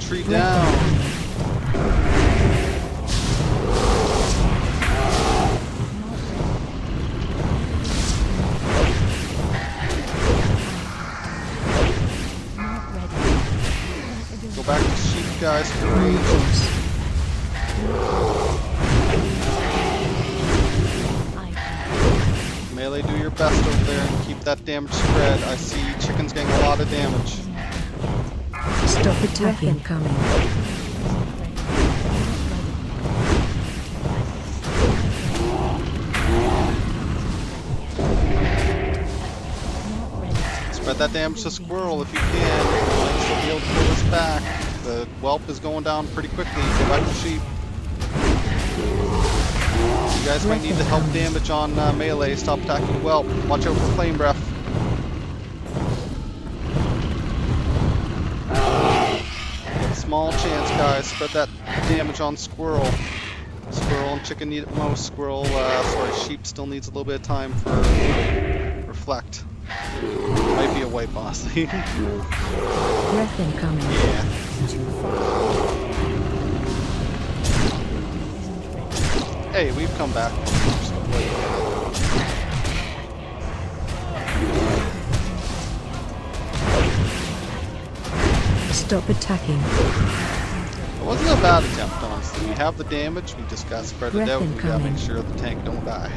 Tree down. Go back to sheep, guys. Melee, do your best over there and keep that damage spread. I see chickens getting a lot of damage. Stop attacking. Coming. Spread that damage to squirrel if you can. be able to pull this back. The whelp is going down pretty quickly. Go back to sheep. You guys might need to help damage on melee. Stop attacking the whelp. Watch out for flame breath. Get a small chance, guys. Spread that damage on squirrel. Squirrel and chicken need it most. Sheep still needs a little bit of time for reflect. Might be a white boss. Breath incoming. Yeah. Hey, we've come back. Stop attacking. It wasn't a bad attempt, honestly. We have the damage, we just gotta spread it Breath out and we gotta incoming. make sure the tank don't die.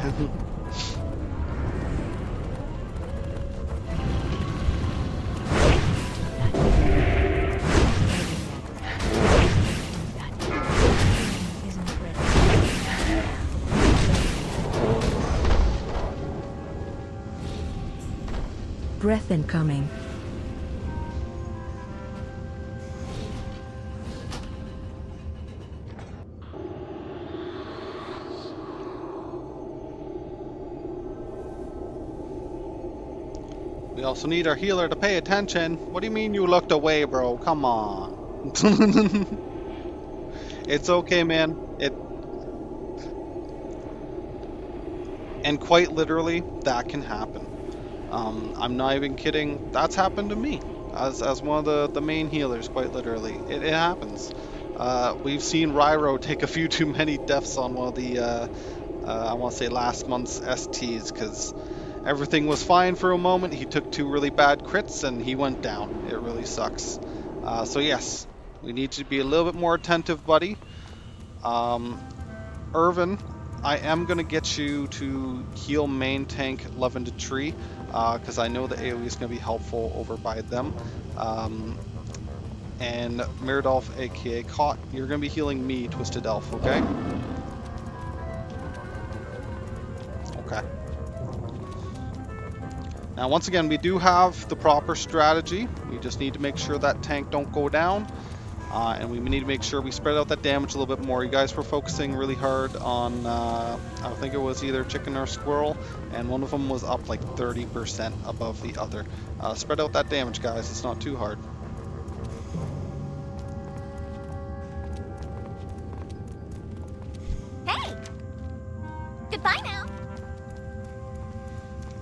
Breath incoming. We also need our healer to pay attention. What do you mean you looked away, bro? Come on. It's okay, man. And quite literally, that can happen. I'm not even kidding. That's happened to me as one of the main healers. Quite literally, it happens. We've seen Ryro take a few too many deaths on one of the I want to say last month's STs because everything was fine for a moment. He took 2 really bad crits and he went down. It really sucks. So yes, we need to be a little bit more attentive, buddy. Irvin, I am going to get you to heal main tank Love into Tree, because I know the AoE is going to be helpful over by them. And Miradolf, aka Caught, you're going to be healing me, Twisted Elf, okay? Okay. Now once again, we do have the proper strategy. We just need to make sure that tank don't go down. And we need to make sure we spread out that damage a little bit more. You guys were focusing really hard on, I think it was either chicken or squirrel, and one of them was up like 30% above the other. Spread out that damage, guys. It's not too hard. Hey! Goodbye now.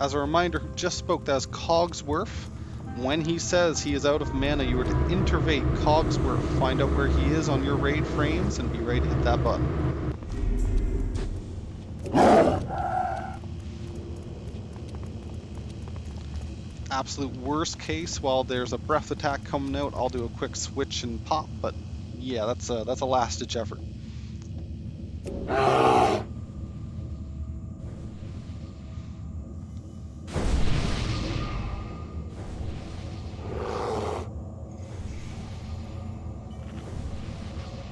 As a reminder, who just spoke, that's Cogsworth. When he says he is out of mana, you are to intervate Cogsworth. Find out where he is on your raid frames and be ready to hit that button. Absolute worst case, while there's a breath attack coming out, I'll do a quick switch and pop, but yeah, that's a last ditch effort.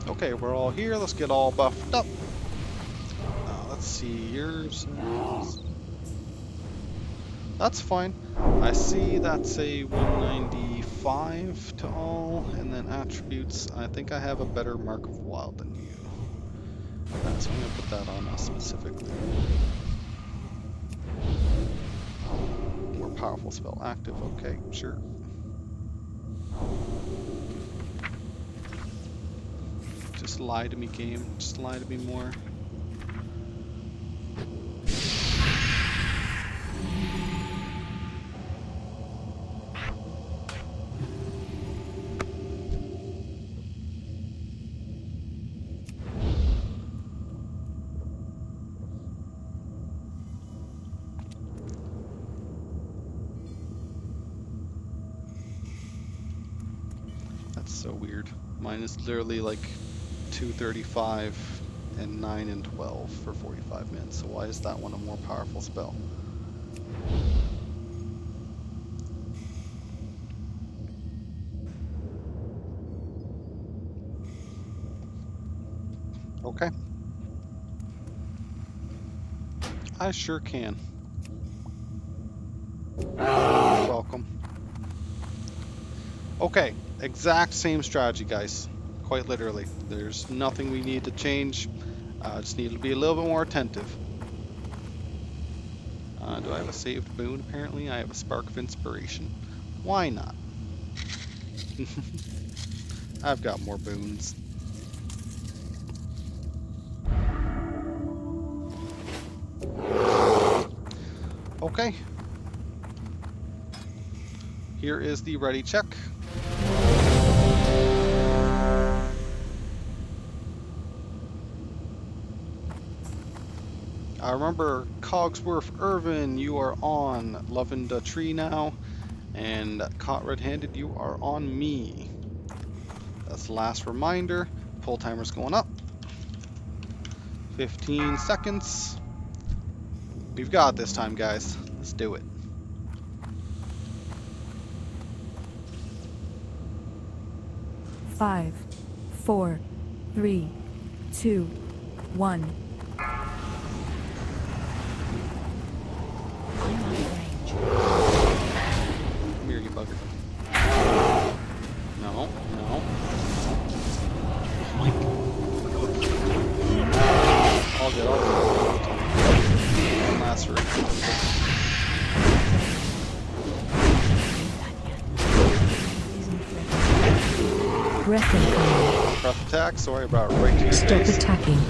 Okay, we're all here. Let's get all buffed up. Let's see, yours. That's fine. I see that's a 195 to all, and then attributes. I think I have a better Mark of Wild than you. So I'm going to put that on us specifically. More powerful spell active. Okay, sure. Just lie to me, game. Just lie to me more. That's so weird. Mine is literally like 235 and 9 and 12 for 45 minutes. So why is that one a more powerful spell? Okay. I sure can. You're welcome. Okay. Exact same strategy, guys. Quite literally. There's nothing we need to change. Just need to be a little bit more attentive. Do I have a saved boon? Apparently, I have a spark of inspiration. Why not? I've got more boons. Okay. Here is the ready check. I remember Cogsworth Irvin, you are on Loving the Tree now, and Caught Red-Handed, you are on me. That's the last reminder. Pull timer's going up. 15 seconds. We've got it this time, guys. Let's do it. Five, 4, 3, 2, 1. Come here, you bugger. No, no. All good, all good. One last room. Breath incoming. Breath attack, sorry about it, right to your Stop face. attacking.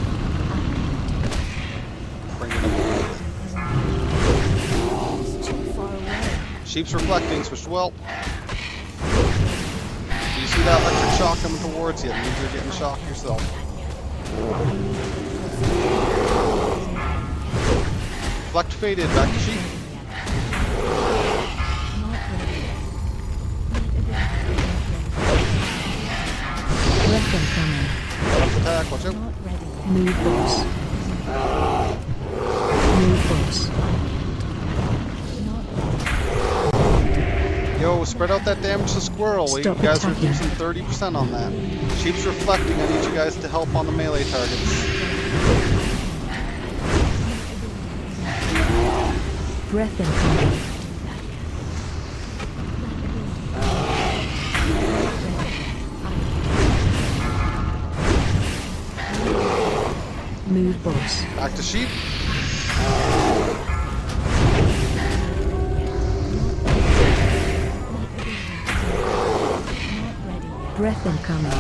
Bring it up. Sheep's reflecting, switch to whelp. Do you see that electric shock coming towards you? It means you're getting shocked yourself. Reflect faded, back to sheep. Breath incoming. Breath attack, watch out. Move boss. Move boss. Yo, spread out that damage to squirrel. You Stop guys are attacking. losing 30% on that. Sheep's reflecting. I need you guys to help on the melee targets. Breath incoming. Move boss. Back to sheep. Breath incoming.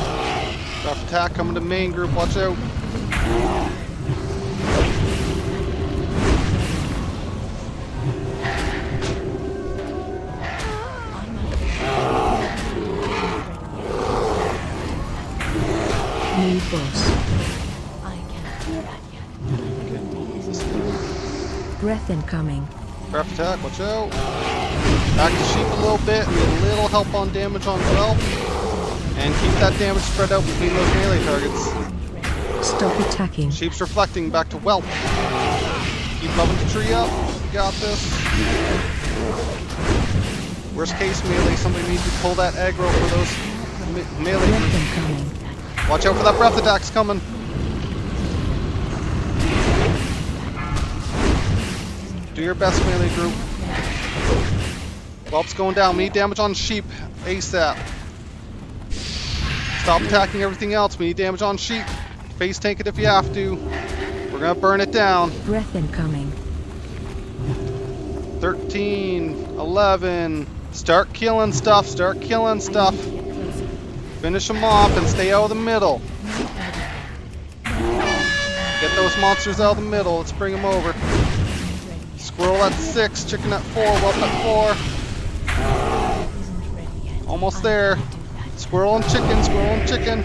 Breath attack coming to main group. Watch out. Move boss. Breath incoming. Breath attack. Watch out. Back to sheep a little bit. Need a little help on damage on whelp. And keep that damage spread out between those melee targets. Stop attacking. Sheep's reflecting, back to whelp. Keep loving the tree up. You got this. Worst case melee, somebody needs to pull that aggro for those melee Breath groups. incoming. Watch out for that breath attack's coming. Do your best, melee group. Whelp's going down. We need damage on sheep ASAP. Stop attacking everything else. We need damage on sheep. Face tank it if you have to. We're gonna burn it down. Breath incoming. 13, 11. Start killing stuff. Start killing stuff. Finish them off and stay out of the middle. Get those monsters out of the middle. Let's bring them over. Squirrel at 6, chicken at 4, whelp at 4. Almost there. Squirrel and chicken, squirrel and chicken.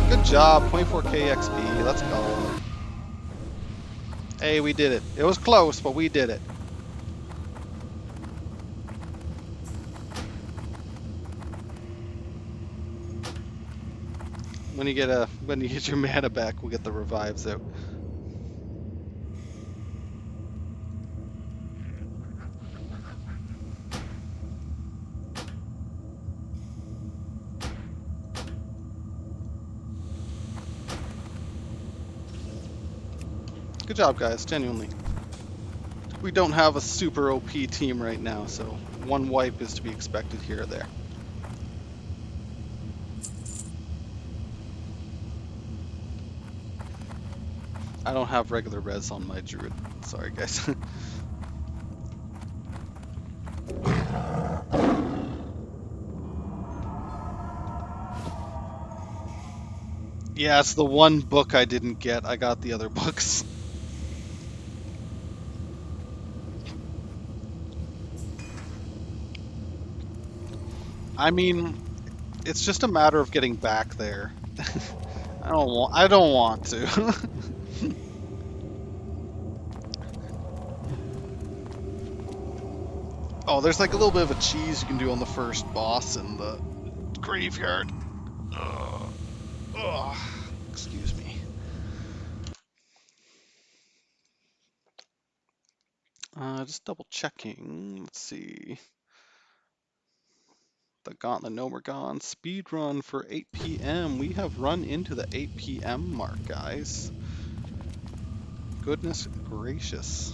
Good job, 24k XP, let's go. Hey, we did it. It was close, but we did it. When you get your mana back, we'll get the revives out. Good job, guys, genuinely. We don't have a super OP team right now, so one wipe is to be expected here or there. I don't have regular res on my druid. Sorry, guys. Yeah, it's the one book I didn't get. I got the other books. I mean, it's just a matter of getting back there. I don't want to. Oh, there's like a little bit of a cheese you can do on the first boss in the graveyard. Ugh. Excuse me. Just double checking. Let's see. The Gauntlet Gnomeregan speed run for 8 p.m. We have run into the 8 p.m. mark, guys. Goodness gracious.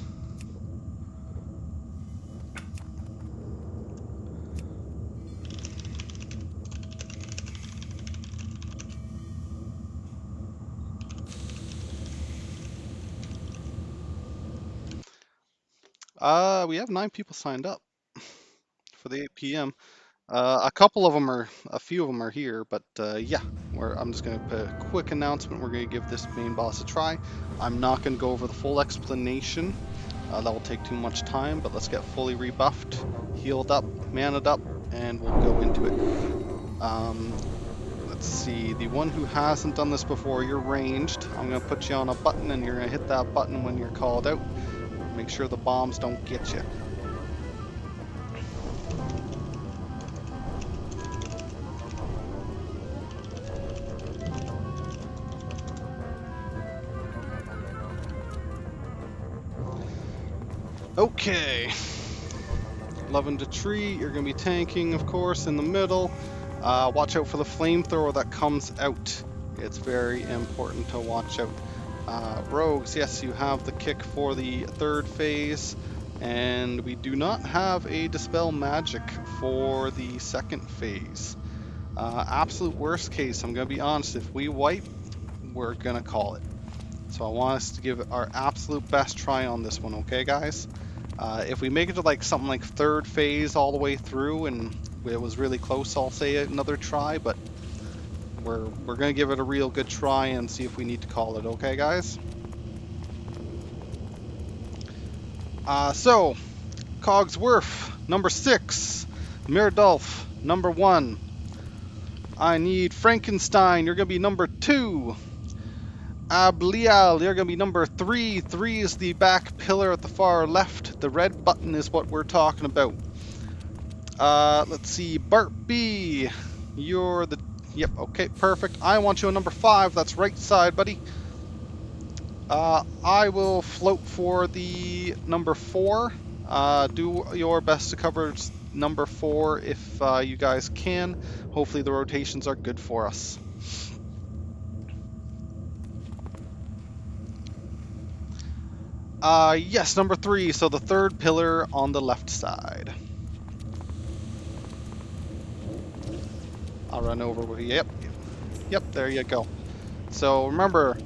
We have 9 people signed up for the 8 p.m. A few of them are here, but yeah, I'm just going to put a quick announcement. We're going to give this main boss a try. I'm not going to go over the full explanation. That will take too much time, but let's get fully rebuffed, healed up, maned up, and we'll go into it. Let's see, the one who hasn't done this before, you're ranged. I'm going to put you on a button, and you're going to hit that button when you're called out. Make sure the bombs don't get you. Okay. Loving to tree, you're going to be tanking, of course, in the middle. Watch out for the flamethrower that comes out. It's very important to watch out. Rogues, yes, you have the kick for the 3rd phase, and we do not have a Dispel Magic for the 2nd phase. Absolute worst case, I'm going to be honest, if we wipe, we're going to call it. So I want us to give our absolute best try on this one, okay, guys? If we make it to like something like 3rd phase all the way through and it was really close, I'll say another try, but we're going to give it a real good try and see if we need to call it, okay, guys? So, Cogsworth, number 6. Mirdulf, number 1. I need Frankenstein, you're going to be number 2. Ablial, you're going to be number 3. 3 is the back pillar at the far left. The red button is what we're talking about. Let's see, Bart B, you're the... Yep, okay, perfect. I want you on number 5. That's right side, buddy. I will float for the number 4. Do your best to cover number 4 if you guys can. Hopefully the rotations are good for us. Yes, number 3. So the 3rd pillar on the left side. I'll run over with you. Yep, there you go. So remember,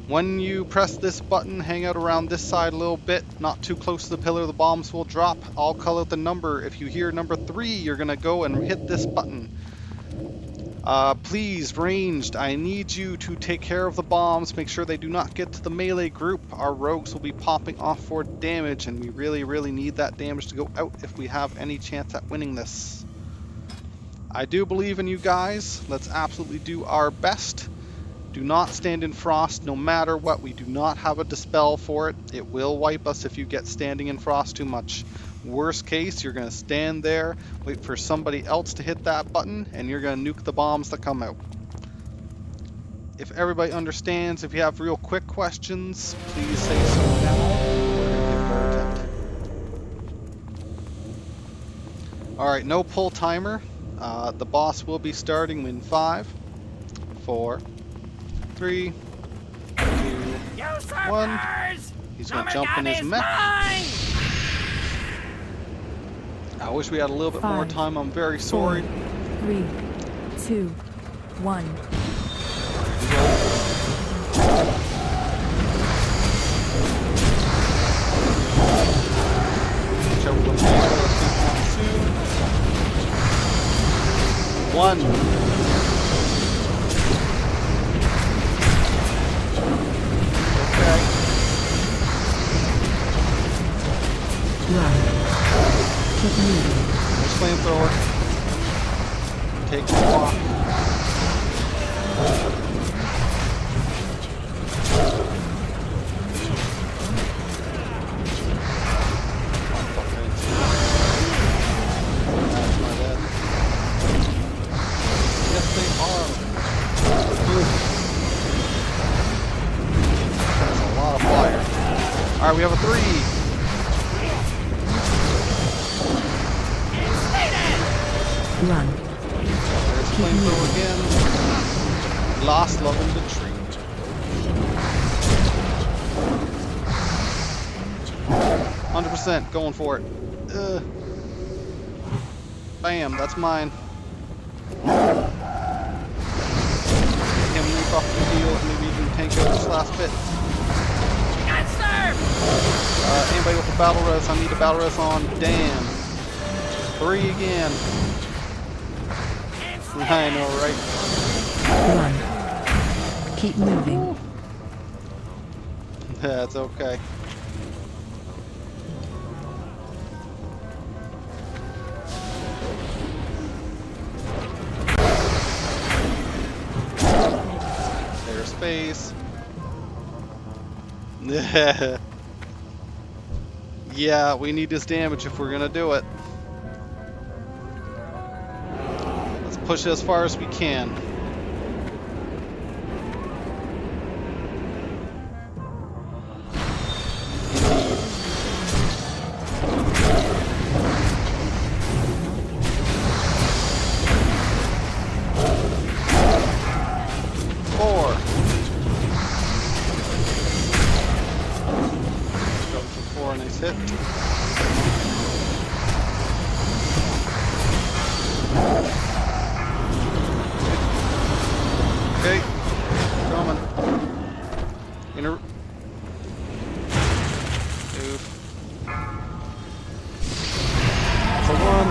when you press this button, hang out around this side a little bit, not too close to the pillar, the bombs will drop. I'll call out the number. If you hear number 3, you're gonna go and hit this button. Please, ranged, I need you to take care of the bombs. Make sure they do not get to the melee group. Our rogues will be popping off for damage, and we really, really need that damage to go out if we have any chance at winning this. I do believe in you guys. Let's absolutely do our best. Do not stand in frost no matter what. We do not have a dispel for it. It will wipe us if you get standing in frost too much. Worst case, you're going to stand there, wait for somebody else to hit that button, and you're going to nuke the bombs that come out. If everybody understands, if you have real quick questions, please say so now. We're going to give it our attempt. Alright, no pull timer. The boss will be starting in 5, 4, 3, 2, 1. He's going to jump in his mech. I wish we had a little bit more 5, time. I'm very 4, sorry. 3, 2, 1. Whichever one we go, soon. 1. Okay. Run. Keep moving. There's flamethrower. Take the block. Yes, they are. That's a lot of fire. Alright, we have a 3. Run. There's flamethrower again. Lost love in the tree. 100% going for it. Bam, that's mine. Get him leap off the field. Maybe even tank out this last bit. Anybody with a battle res? I need a battle res on. Damn. 3 again. I know, right? Run. Keep moving. That's okay. There's space. Yeah, we need this damage if we're gonna do it. Let's push it as far as we can. Nice hit. Okay, coming. Inner. Oof. That's a 1.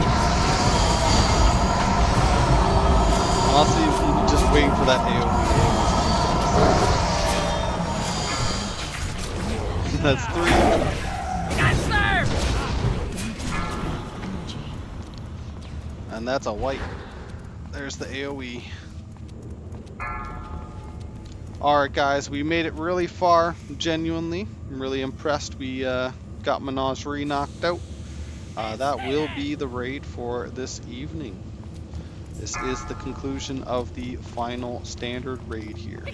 Honestly, I'm just waiting for that AoE. That's 3. And that's a white. There's the AoE. Alright guys, we made it really far, genuinely. I'm really impressed. We got Menagerie knocked out. That will be the raid for this evening. This is the conclusion of the final standard raid here.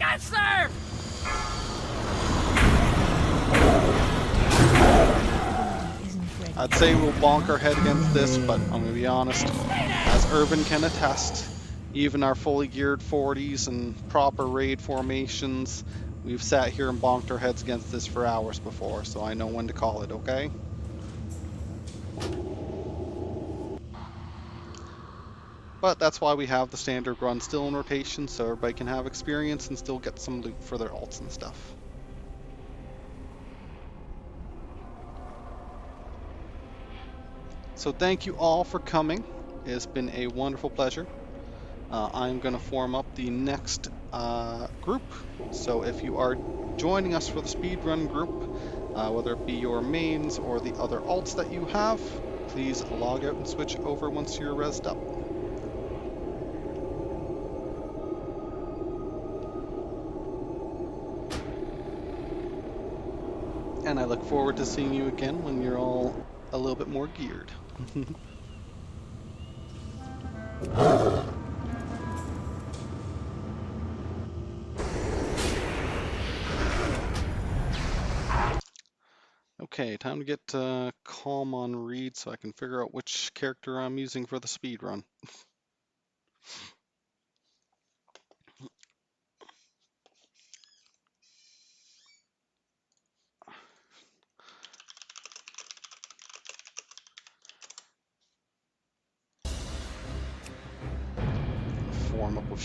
I'd say we'll bonk our head against this, but I'm going to be honest. As Urban can attest, even our fully geared 40s and proper raid formations, we've sat here and bonked our heads against this for hours before, so I know when to call it, okay? But that's why we have the standard run still in rotation, so everybody can have experience and still get some loot for their alts and stuff. So thank you all for coming. It's been a wonderful pleasure. I'm going to form up the next group. So if you are joining us for the speedrun group, whether it be your mains or the other alts that you have, please log out and switch over once you're rezzed up. And I look forward to seeing you again when you're all a little bit more geared. Okay, time to get calm on read so I can figure out which character I'm using for the speed run. warm up with